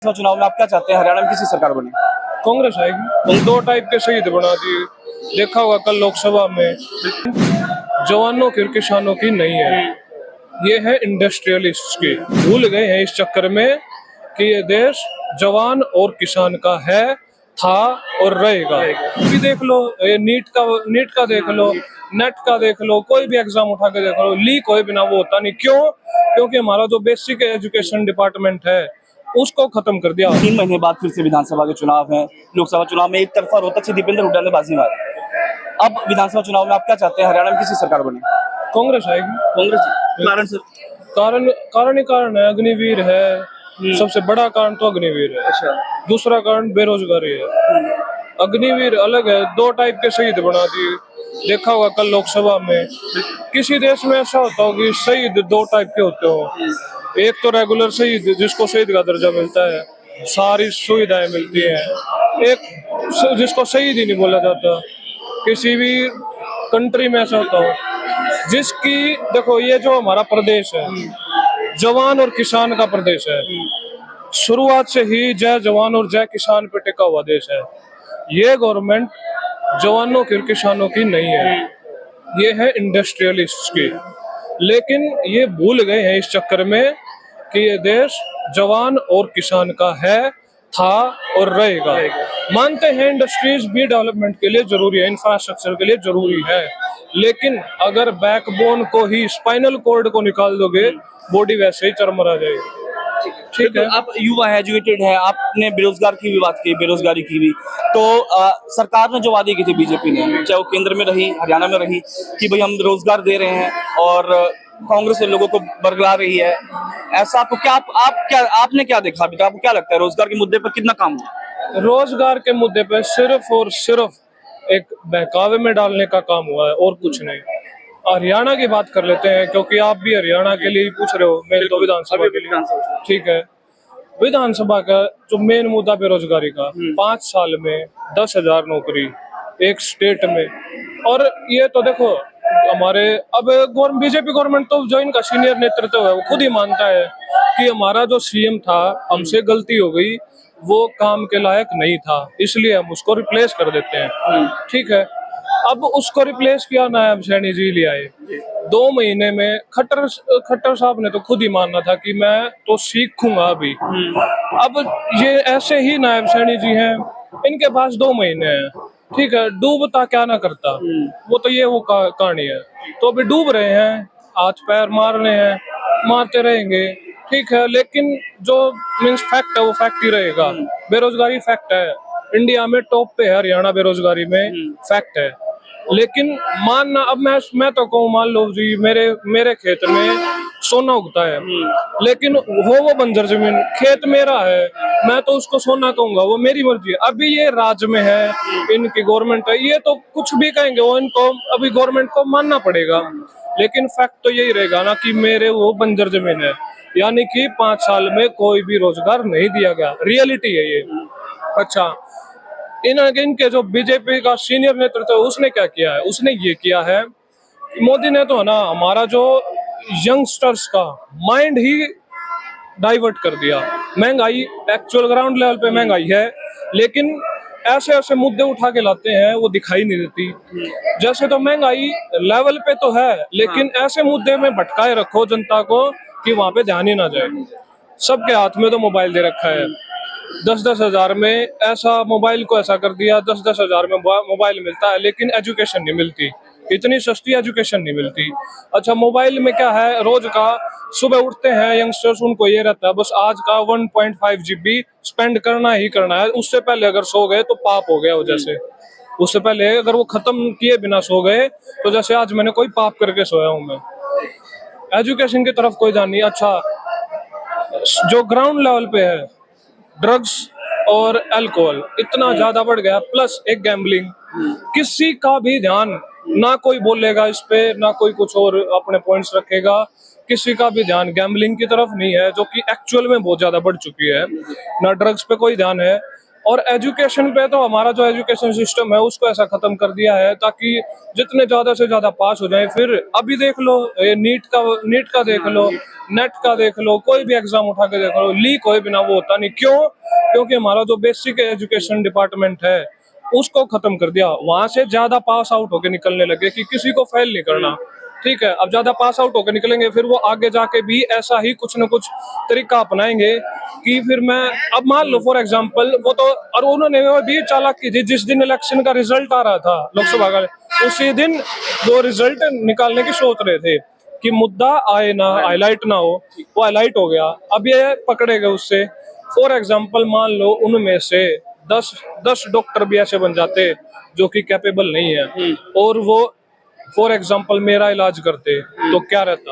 चुनाव में आप क्या चाहते हैं, हरियाणा में किसी सरकार बने? कांग्रेस आएगी। दो टाइप के शहीद बना दिए, देखा होगा कल लोकसभा में। जवानों की और किसानों की नहीं है, ये है इंडस्ट्रियलिस्ट की। भूल गए हैं इस चक्कर में कि ये देश जवान और किसान का है, था और रहेगा। अभी देख लो, ये नीट का देख लो, नेट का देख लो, कोई भी एग्जाम उठा के देख लो, लीक होए बिना वो होता नहीं। क्यों? क्योंकि हमारा जो बेसिक एजुकेशन डिपार्टमेंट है उसको खत्म कर दिया। 3 महीने बाद फिर से विधानसभा के चुनाव हैं। लोकसभा चुनाव में एक तरफा रोहतक से दीपेंद्र हुड्डा ने बाजी मारी। अब विधानसभा चुनाव में आप क्या चाहते हैं, हरियाणा में किसी सरकार बने? कांग्रेस आएगी। कांग्रेस कारण सर? कारण है अग्निवीर है, सबसे बड़ा कारण तो अग्निवीर है। अच्छा। दूसरा कारण बेरोजगारी है। अग्निवीर अलग है, दो टाइप के शहीद बना दिए, देखा होगा कल लोकसभा में। किसी देश में ऐसा होता हो कि शहीद दो टाइप के होते हो, एक तो रेगुलर शहीद जिसको शहीद का दर्जा मिलता है, सारी सुविधाएं मिलती हैं। एक जिसको शहीद ही नहीं बोला जाता। किसी भी कंट्री में ऐसा होता हो जिसकी, देखो ये जो हमारा प्रदेश है जवान और किसान का प्रदेश है, शुरुआत से ही जय जवान और जय किसान पे टिका हुआ देश है। ये गवर्नमेंट जवानों की और किसानों की नहीं है, ये है इंडस्ट्रियलिस्ट की। लेकिन ये भूल गए हैं इस चक्कर में कि ये देश जवान और किसान का है, था और रहेगा। मानते हैं इंडस्ट्रीज भी डेवलपमेंट के लिए जरूरी है, इंफ्रास्ट्रक्चर के लिए जरूरी है, लेकिन अगर बैकबोन को ही, स्पाइनल कॉर्ड को निकाल दोगे, बॉडी वैसे ही चरमरा जाएगी। ठीक है, आप युवा है, एजुकेटेड है, आपने बेरोजगार की भी बात की, बेरोजगारी की भी। तो सरकार ने जो वादे की थी बीजेपी ने, चाहे वो केंद्र में रही, हरियाणा में रही, कि भाई हम रोजगार दे रहे हैं, और कांग्रेस से लोगों को बरगला रही है, ऐसा आपको क्या, आपने क्या देखा अभी तक? आपको क्या लगता है रोजगार के मुद्दे पर कितना काम हुआ? रोजगार के मुद्दे पे सिर्फ और सिर्फ एक बहकावे में डालने का काम हुआ है और कुछ नहीं। हरियाणा की बात कर लेते हैं, क्योंकि आप भी हरियाणा के लिए पूछ रहे हो, मेरे तो विधानसभा के लिए। ठीक है, विधानसभा का जो मेन मुद्दा बेरोजगारी का, 5 साल में 10,000 नौकरी एक स्टेट में। और ये तो देखो हमारे अब बीजेपी गवर्नमेंट, तो जो इनका सीनियर नेतृत्व है वो खुद ही मानता है कि हमारा जो सीएम था, हमसे गलती हो गई, वो काम के लायक नहीं था, इसलिए हम उसको रिप्लेस कर देते हैं। ठीक है, अब उसको रिप्लेस किया नायब सैनी जी ले आए 2 महीने में। खट्टर साहब ने तो खुद ही मानना था कि मैं तो सीखूंगा अभी। अब ये ऐसे ही नायब सैनी जी हैं, इनके पास 2 महीने हैं। ठीक है, डूबता क्या ना करता, वो तो ये वो कहानी है। तो अभी डूब रहे हैं, हाथ पैर मार रहे हैं, मारते रहेंगे। ठीक है, लेकिन जो मीन्स फैक्ट है वो फैक्ट ही रहेगा। बेरोजगारी फैक्ट है, इंडिया में टॉप पे है हरियाणा बेरोजगारी में, फैक्ट है। लेकिन मानना, अब मैं तो कहूँ, मान लो जी मेरे खेत में सोना उगता है, लेकिन वो बंजर जमीन, खेत मेरा है, मैं तो उसको सोना कहूंगा, वो मेरी मर्जी है। अभी ये राज्य में है, इनकी गवर्नमेंट है, ये तो कुछ भी कहेंगे, वो इनको अभी गवर्नमेंट को मानना पड़ेगा। लेकिन फैक्ट तो यही रहेगा ना कि मेरे वो बंजर जमीन है, यानी कि 5 साल में कोई भी रोजगार नहीं दिया गया। रियलिटी है ये। अच्छा, इनके जो बीजेपी का सीनियर नेतृत्व है उसने क्या किया है? उसने ये किया है, मोदी ने तो है ना हमारा जो यंगस्टर्स का माइंड ही डाइवर्ट कर दिया। महंगाई, एक्चुअल ग्राउंड लेवल पे महंगाई है, लेकिन ऐसे ऐसे मुद्दे उठा के लाते हैं वो दिखाई नहीं देती। जैसे तो महंगाई लेवल पे तो है, लेकिन ऐसे मुद्दे में भटकाए रखो जनता को कि वहां पे ध्यान ही ना जाए। सबके हाथ में तो मोबाइल दे रखा है, 10-10 हजार में ऐसा मोबाइल को ऐसा कर दिया, 10-10 हजार में मोबाइल मिलता है, लेकिन एजुकेशन नहीं मिलती, इतनी सस्ती एजुकेशन नहीं मिलती। अच्छा, मोबाइल में क्या है, रोज का सुबह उठते हैं यंगस्टर्स, उनको ये रहता है बस आज का 1.5 GB स्पेंड करना ही करना है। उससे पहले अगर सो गए तो पाप हो गया। जैसे उससे पहले अगर वो खत्म किए बिना सो गए तो जैसे आज मैंने कोई पाप करके सोया हूं मैं। एजुकेशन की तरफ कोई ध्यान नहीं। अच्छा, जो ग्राउंड लेवल पे है, ड्रग्स और अल्कोहल इतना ज्यादा बढ़ गया, प्लस एक गैम्बलिंग, किसी का भी ध्यान ना, कोई बोलेगा इस पे, ना कोई कुछ और अपने पॉइंट्स रखेगा, किसी का भी ध्यान गैम्बलिंग की तरफ नहीं है, जो कि एक्चुअल में बहुत ज्यादा बढ़ चुकी है। ना ड्रग्स पे कोई ध्यान है, और एजुकेशन पे तो हमारा जो एजुकेशन सिस्टम है उसको ऐसा खत्म कर दिया है ताकि जितने ज्यादा से ज्यादा पास हो जाए। फिर अभी देख लो, ये नीट का देख लो, नेट का देख लो, कोई भी एग्जाम उठा के देख लो, लीक होए बिना वो होता नहीं। क्यों? क्योंकि हमारा जो बेसिक एजुकेशन डिपार्टमेंट है उसको खत्म कर दिया। वहां से ज्यादा पास आउट होके निकलने लगे कि किसी को फेल नहीं करना। ठीक है, अब ज्यादा पास आउट होकर निकलेंगे, फिर वो आगे जाके भी ऐसा ही कुछ ना कुछ तरीका अपनाएंगे कि फिर मैं अब मान लो फॉर एग्जांपल वो तो, और उन्होंने वो भी चालाकी थी, जिस दिन इलेक्शन का रिजल्ट आ रहा था लोकसभा का, उसी दिन वो रिजल्ट निकालने की सोच रहे थे कि मुद्दा आए ना, हाईलाइट ना हो, वो हाईलाइट हो गया। अब ये पकड़े गए उससे। फॉर एग्जाम्पल मान लो उनमें से 10 डॉक्टर भी ऐसे बन जाते जो कि कैपेबल नहीं है और वो फॉर एग्जाम्पल मेरा इलाज करते तो क्या रहता।